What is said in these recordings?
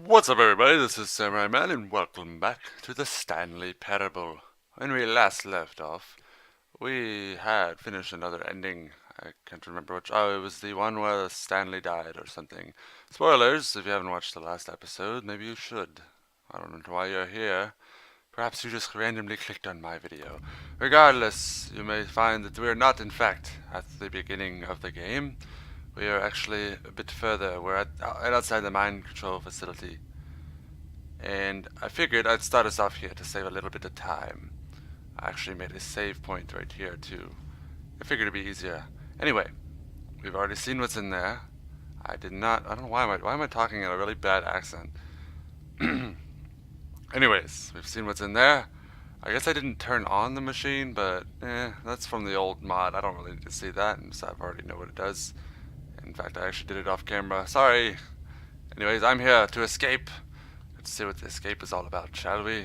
What's up, everybody? This is Samurai Man, and welcome back to the Stanley Parable. When we last left off, we had finished another ending. I can't remember which. Oh, it was the one where Stanley died or something. Spoilers, if you haven't watched the last episode, maybe you should. I don't know why you're here. Perhaps you just randomly clicked on my video. Regardless, you may find that we are not, in fact, at the beginning of the game. We are actually a bit further. We're outside the mind control facility. And I figured I'd start us off here to save a little bit of time. I actually made a save point right here too. I figured it'd be easier. Anyway, we've already seen what's in there. I don't know why am I talking in a really bad accent. Anyways, we've seen what's in there. I guess I didn't turn on the machine, but that's from the old mod. I don't really need to see that, and so I've already know what it does. In fact, I actually did it off camera. Sorry. Anyways, I'm here to escape. Let's see what the escape is all about, shall we?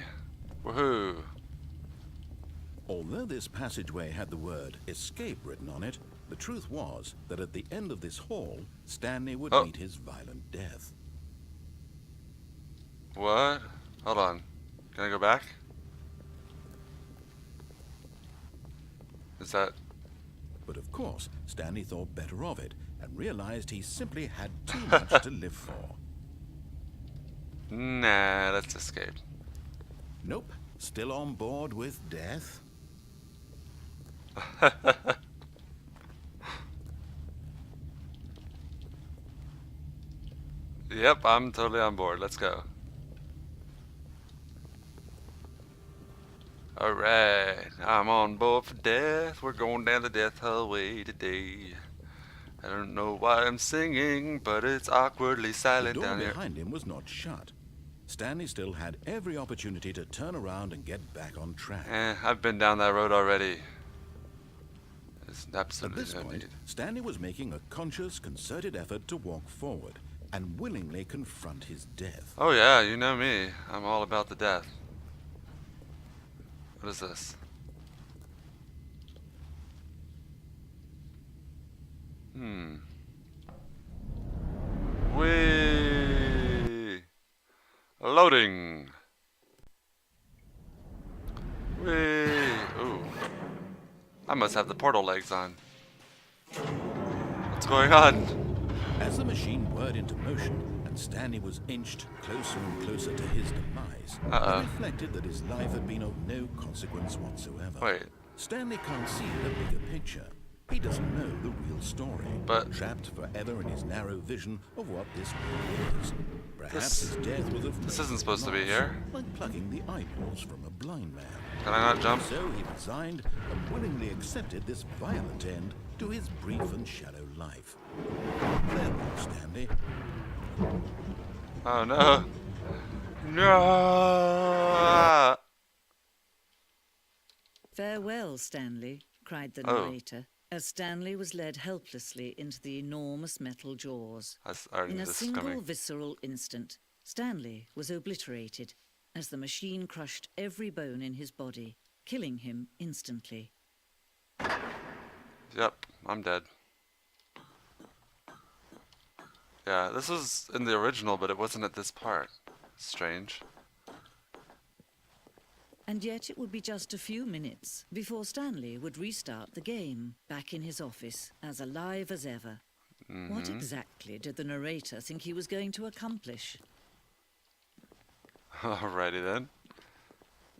Woohoo! Although this passageway had the word escape written on it, the truth was that at the end of this hall, Stanley would meet his violent death. What? Hold on. Can I go back? Is that... But of course, Stanley thought better of it and realized he simply had too much to live for. Nah, let's escape. Nope, still on board with death. Yep, I'm totally on board. Let's go. Alright, I'm on board for death. We're going down the death hallway today. I don't know why I'm singing, but it's awkwardly silent down here. The door behind him was not shut. Stanley still had every opportunity to turn around and get back on track. I've been down that road already. There's absolutely At this point, Stanley was making a conscious, concerted effort to walk forward and willingly confront his death. Oh yeah, you know me. I'm all about the death. What is this? Whee! Loading! Whee! Ooh. I must have the portal legs on. What's going on? As the machine whirred into motion and Stanley was inched closer and closer to his demise, he reflected that his life had been of no consequence whatsoever. Wait. Stanley can't see the bigger picture. He doesn't know the real story, But trapped forever in his narrow vision of what this world is. Perhaps his death was of This no isn't supposed to be loss, here. like plucking the eyeballs from a blind man. Can I not jump? So he resigned and willingly accepted this violent end to his brief and shallow life. Farewell, Stanley. Oh no. No! "Farewell, Stanley," cried the narrator, as Stanley was led helplessly into the enormous metal jaws. In a single visceral instant, Stanley was obliterated as the machine crushed every bone in his body, killing him instantly. Yep, I'm dead. Yeah, this was in the original, but it wasn't at this part. Strange. And yet it would be just a few minutes before Stanley would restart the game, back in his office, as alive as ever. What exactly did the narrator think he was going to accomplish? Alrighty then.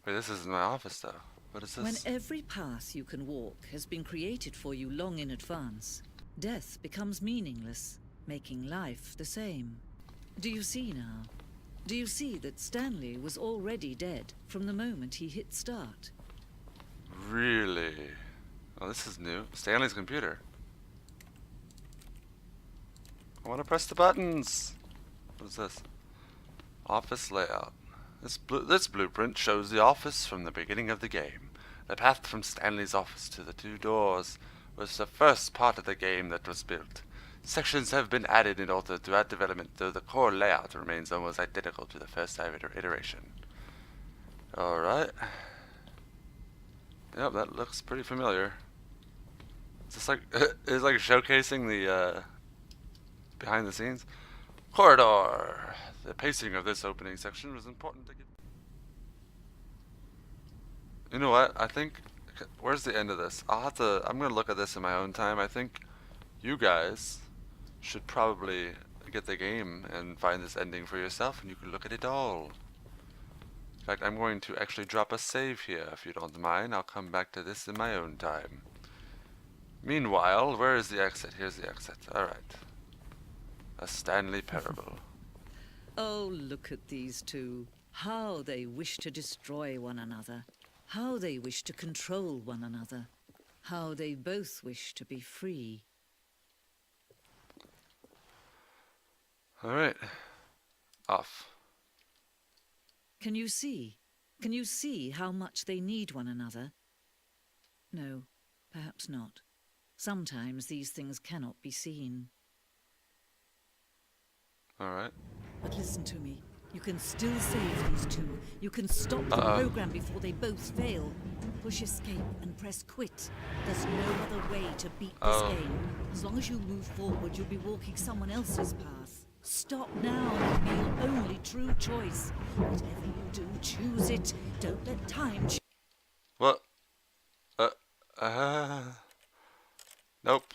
Wait, this isn't my office though. What is this? When every path you can walk has been created for you long in advance, death becomes meaningless, making life the same. Do you see now? Do you see that Stanley was already dead from the moment he hit start? Really? Oh, this is new. Stanley's computer. I want to press the buttons. What is this? Office layout. This blueprint shows the office from the beginning of the game. The path from Stanley's office to the two doors was the first part of the game that was built. Sections have been added in order to add development, though the core layout remains almost identical to the first iteration. Alright. Yep, that looks pretty familiar. Is this like, is like showcasing the behind the scenes? Corridor. the pacing of this opening section was important to get. You know what? I think, where's the end of this? I'm gonna look at this in my own time. I think you guys should probably get the game and find this ending for yourself, and you can look at it all. In fact, I'm going to actually drop a save here, if you don't mind. I'll come back to this in my own time. Meanwhile, where is the exit? Here's the exit. Alright. A Stanley Parable. Oh, look at these two. How they wish to destroy one another. How they wish to control one another. How they both wish to be free. Alright. Off. Can you see? Can you see how much they need one another? No, perhaps not. Sometimes these things cannot be seen. Alright. But listen to me. You can still save these two. You can stop the program before they both fail. Push escape and press quit. There's no other way to beat this game. As long as you move forward, you'll be walking someone else's path. Stop now and be your only true choice. Whatever you do, choose it. Don't let time What? Nope.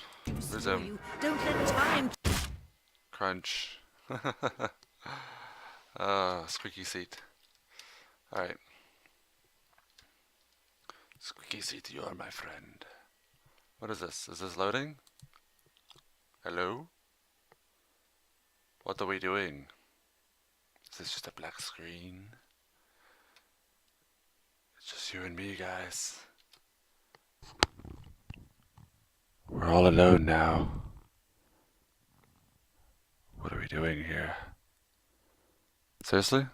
Resume. Don't let time Crunch. Squeaky seat. Alright. Squeaky seat, you are my friend. What is this? Is this loading? Hello? What are we doing? Is this just a black screen? It's just you and me, guys. We're all alone now. What are we doing here? Seriously?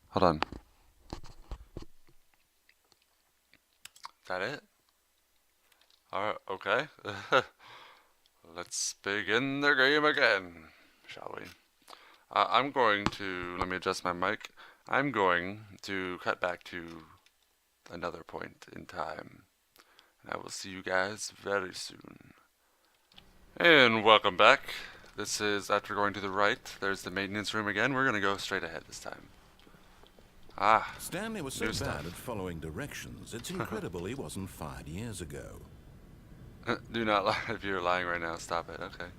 Hold on. Is that it? Alright, okay. Let's begin the game again, shall we? I'm going to, let me adjust my mic. I'm going to cut back to another point in time. And I will see you guys very soon. And welcome back. This is after going to the right. There's the maintenance room again. We're going to go straight ahead this time. Stanley was so bad at following directions, it's incredible he wasn't fired years ago. Do not lie. If you're lying right now, stop it. Okay.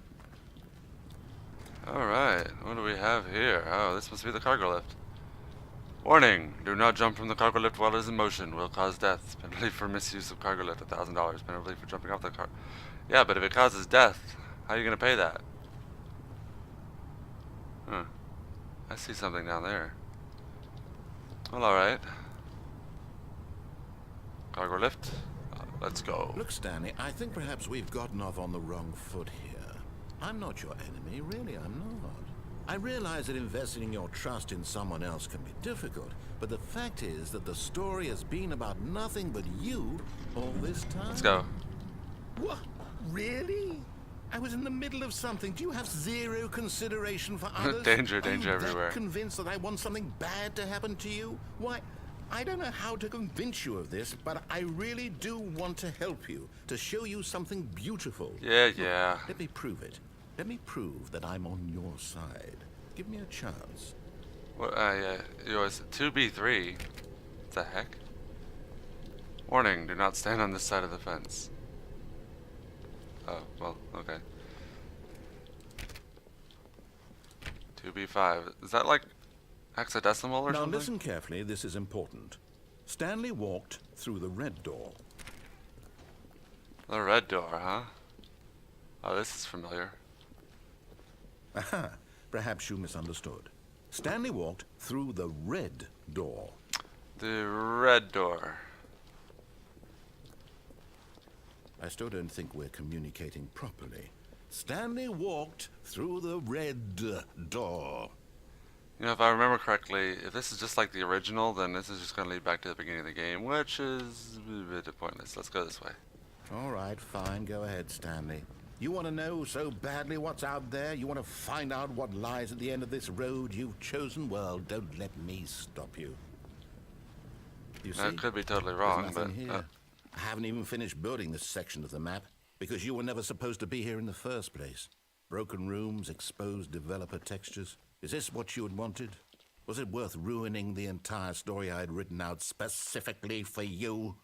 Alright, what do we have here? Oh, this must be the cargo lift. Warning, do not jump from the cargo lift while it is in motion. Will cause death. Penalty for misuse of cargo lift, $1,000. Penalty for jumping off the car. Yeah, but if it causes death, how are you going to pay that? Huh. I see something down there. Well, alright. Cargo lift. Let's go. Look, Stanley, I think perhaps we've gotten off on the wrong foot here. I'm not your enemy, really, I'm not. I realize that investing your trust in someone else can be difficult, but the fact is that the story has been about nothing but you all this time. Let's go. What? Really? I was in the middle of something. Do you have zero consideration for others? Danger Are you everywhere. that convinced that I want something bad to happen to you? Why, I don't know how to convince you of this, but I really do want to help you, to show you something beautiful. Yeah. Let me prove it. Let me prove that I'm on your side. Give me a chance. What? Yeah. It was 2B3. What the heck? Warning, do not stand on this side of the fence. Oh, well, okay. 2B5. Is that like hexadecimal or something? Now listen carefully, this is important. Stanley walked through the red door. The red door, huh? Oh, this is familiar. Aha, perhaps you misunderstood. Stanley walked through the red door. The red door. I still don't think we're communicating properly. Stanley walked through the red door. You know, if I remember correctly, if this is just like the original, then this is just going to lead back to the beginning of the game, which is a bit pointless. Let's go this way. All right, fine. Go ahead, Stanley. You want to know so badly what's out there? You want to find out what lies at the end of this road you've chosen? Well, don't let me stop you. You see? That could be totally wrong, There's but... nothing here. I haven't even finished building this section of the map, because you were never supposed to be here in the first place. Broken rooms, exposed developer textures. Is this what you had wanted? Was it worth ruining the entire story I had written out specifically for you?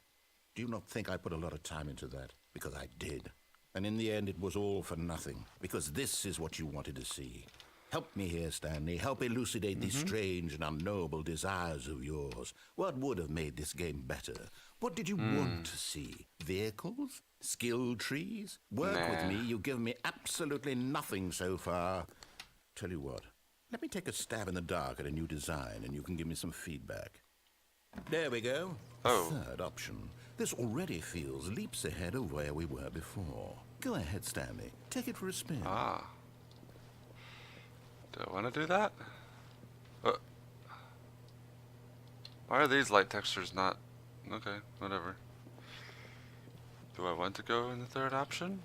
Do you not think I put a lot of time into that? Because I did. And in the end, it was all for nothing. Because this is what you wanted to see. Help me here, Stanley. Help elucidate these strange and unknowable desires of yours. What would have made this game better? What did you want to see? Vehicles? Skill trees? Work with me. You've given me absolutely nothing so far. Tell you what. Let me take a stab in the dark at a new design, and you can give me some feedback. There we go. Oh. Third option. This already feels leaps ahead of where we were before. Go ahead, Stanley. Take it for a spin. Ah. Do I want to do that? Why are these light textures not... Okay, whatever. Do I want to go in the third option?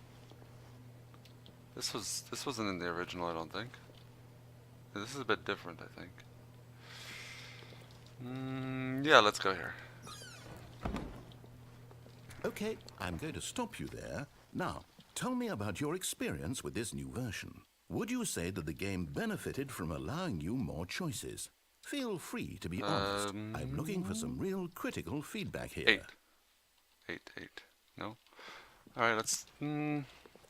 This wasn't in the original, I don't think. This is a bit different, I think. Yeah, let's go here. Okay, I'm going to stop you there. Now, tell me about your experience with this new version. Would you say that the game benefited from allowing you more choices? Feel free to be honest. I'm looking for some real critical feedback here. 8. No? Alright, let's...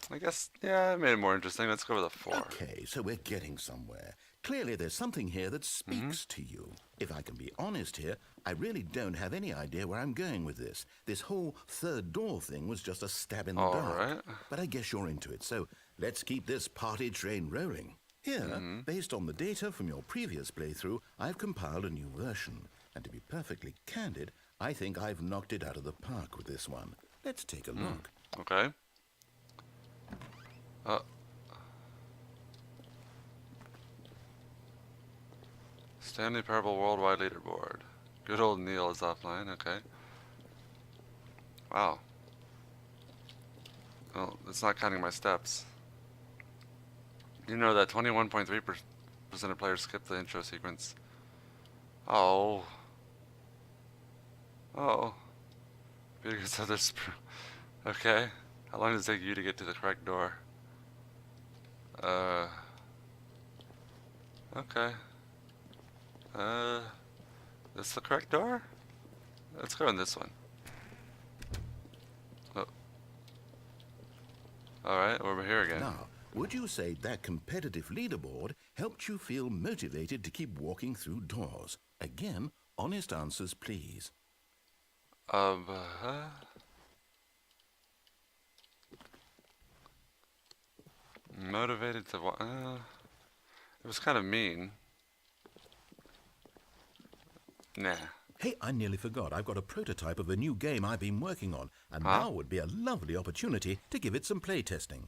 I guess, yeah, it made it more interesting. Let's go with a 4. Okay, so we're getting somewhere. Clearly there's something here that speaks to you. If I can be honest here, I really don't have any idea where I'm going with this. This whole third door thing was just a stab in the dark. Right. But I guess you're into it, so let's keep this party train rolling. Here, based on the data from your previous playthrough, I've compiled a new version. And to be perfectly candid, I think I've knocked it out of the park with this one. Let's take a look. Okay. Stanley Parable Worldwide Leaderboard. Good old Neil is offline, okay. Wow. Well, it's not counting my steps. You know that 21.3% of players skip the intro sequence. Oh. Because others... Okay. How long does it take you to get to the correct door? Okay. This the correct door? Let's go in this one. Oh. Alright, we're here again. Now, would you say that competitive leaderboard helped you feel motivated to keep walking through doors? Again, honest answers, please. Motivated to what? It was kind of mean. Nah. Hey, I nearly forgot. I've got a prototype of a new game I've been working on, and now would be a lovely opportunity to give it some playtesting.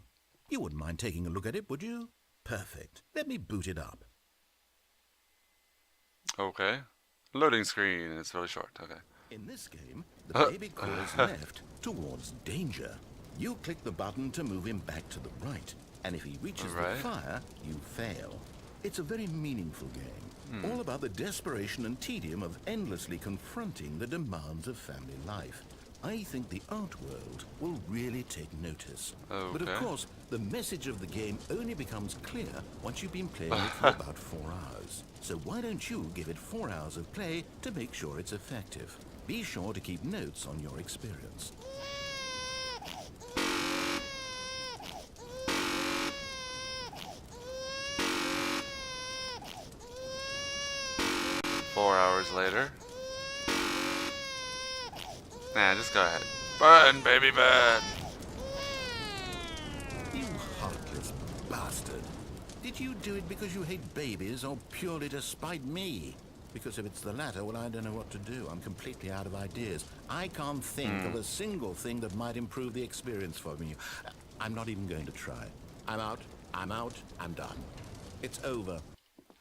You wouldn't mind taking a look at it, would you? Perfect. Let me boot it up. Okay. Loading screen. It's really short. Okay. In this game, the baby crawls left towards danger. You click the button to move him back to the right, and if he reaches the fire, you fail. It's a very meaningful game, all about the desperation and tedium of endlessly confronting the demands of family life. I think the art world will really take notice. Okay. But of course, the message of the game only becomes clear once you've been playing it for about 4 hours. So why don't you give it 4 hours of play to make sure it's effective? Be sure to keep notes on your experience. Later. Nah, just go ahead. Burn, baby, burn! You heartless bastard. Did you do it because you hate babies or purely to spite me? Because if it's the latter, well, I don't know what to do. I'm completely out of ideas. I can't think of a single thing that might improve the experience for me. I'm not even going to try. I'm out, I'm done. It's over.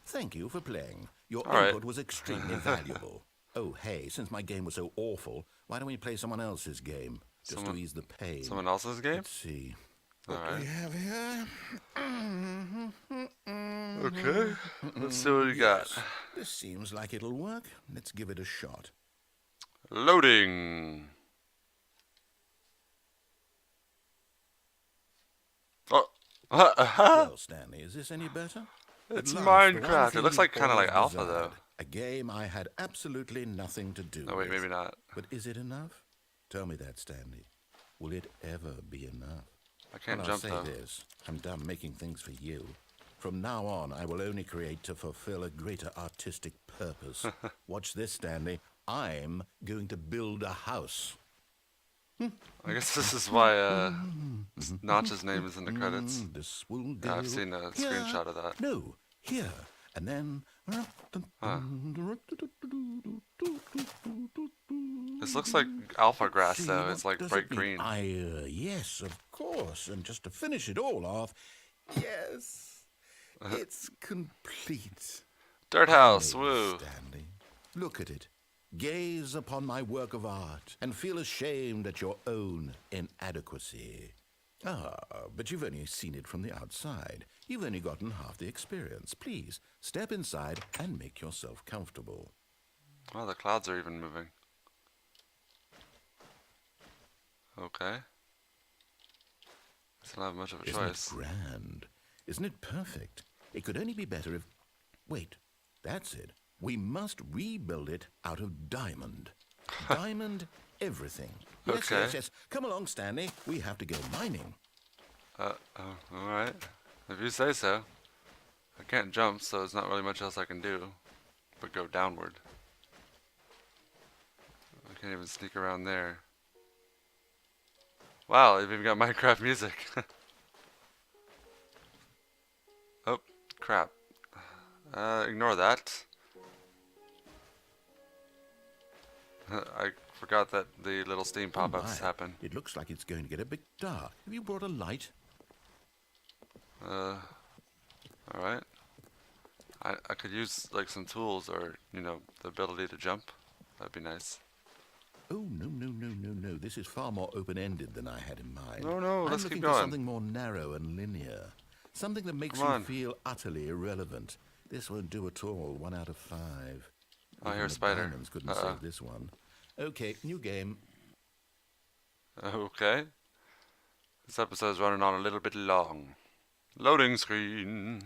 Thank you for playing. Your input was extremely valuable. Oh, hey, since my game was so awful, why don't we play someone else's game? Just to ease the pain. Someone else's game? Let's see. What do we have here? Okay. Let's see what we got. This seems like it'll work. Let's give it a shot. Loading. Oh. Well, Stanley, is this any better? It's Minecraft. It looks like kind of like Alpha, though. A game I had absolutely nothing to do Oh wait, with. maybe not. But is it enough? Tell me that, Stanley. Will it ever be enough? I can't Well, jump I'll though. say this. I'm done making things for you. From now on, I will only create to fulfill a greater artistic purpose. Watch this, Stanley. I'm going to build a house. I guess this is why Notch's name is in the credits. This will Yeah, go I've seen a here. screenshot of that. No, here. And then... Huh. This looks like alpha grass See, though. what It's like does bright it mean? green. Yes, of course. And just to finish it all off, yes, it's complete. Dirt I house, made it, woo. Stanley. Look at it. Gaze upon my work of art and feel ashamed at your own inadequacy. Ah, but you've only seen it from the outside. You've only gotten half the experience. Please, step inside and make yourself comfortable. Oh, the clouds are even moving. Okay. I don't have much of a Isn't choice. it grand? Isn't it perfect? It could only be better if... Wait, that's it. We must rebuild it out of diamond. Diamond everything. Yes, Okay. yes, yes. Come along, Stanley. We have to go mining. Oh, alright. If you say so. I can't jump, so there's not really much else I can do but go downward. I can't even sneak around there. Wow, they've even got Minecraft music. Oh, crap. Ignore that. I forgot that the little steam pop-ups My, happen. It looks like it's going to get a bit dark. Have you brought a light? Alright. I could use like some tools or, you know, the ability to jump. That'd be nice. Oh, no, no, no, no, no. This is far more open-ended than I had in mind. No, let's I'm keep looking going. for something more narrow and linear. Something that makes Come you on. feel utterly irrelevant. This won't do at all. 1 out of 5. I hear Even a the spider. diamonds couldn't save this one. Okay, new game. Okay. This episode's running on a little bit long. Loading screen.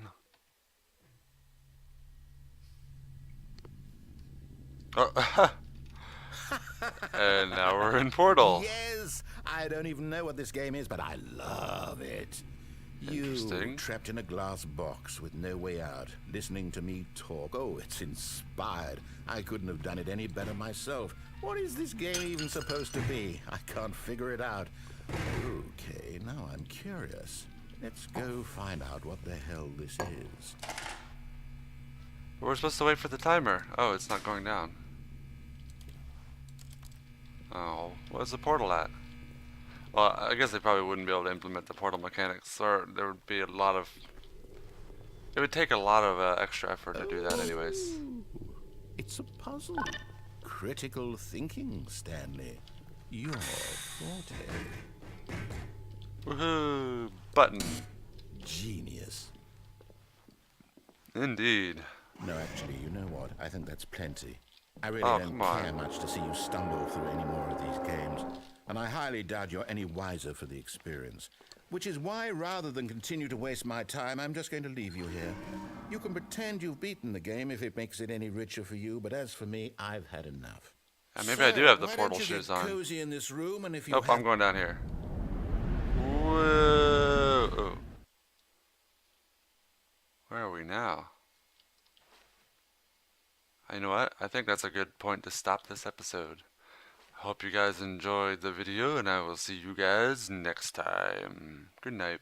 Oh, and now we're in Portal. Yes! I don't even know what this game is, but I love it. You Interesting. trapped in a glass box with no way out, listening to me talk. Oh, it's inspired. I couldn't have done it any better myself. What is this game even supposed to be? I can't figure it out. Okay, now I'm curious. Let's go find out what the hell this is. We're supposed to wait for the timer. Oh, it's not going down. Oh, where's the portal at? Well, I guess they probably wouldn't be able to implement the portal mechanics, or there would be a lot of... It would take a lot of extra effort to do that anyways. It's a puzzle. Critical thinking, Stanley. Your forte. Woohoo! Button. Genius. Indeed. No, actually, you know what? I think that's plenty. I really Oh, don't come on. care much to see you stumble through any more of these games. And I highly doubt you're any wiser for the experience. Which is why, rather than continue to waste my time, I'm just going to leave you here. You can pretend you've beaten the game if it makes it any richer for you, but as for me, I've had enough. Maybe I do have the why portal don't you shoes get on. cozy in this room, and if you Nope, have I'm going down here. Whoa! Where are we now? You know what? I think that's a good point to stop this episode. Hope you guys enjoyed the video, and I will see you guys next time. Good night.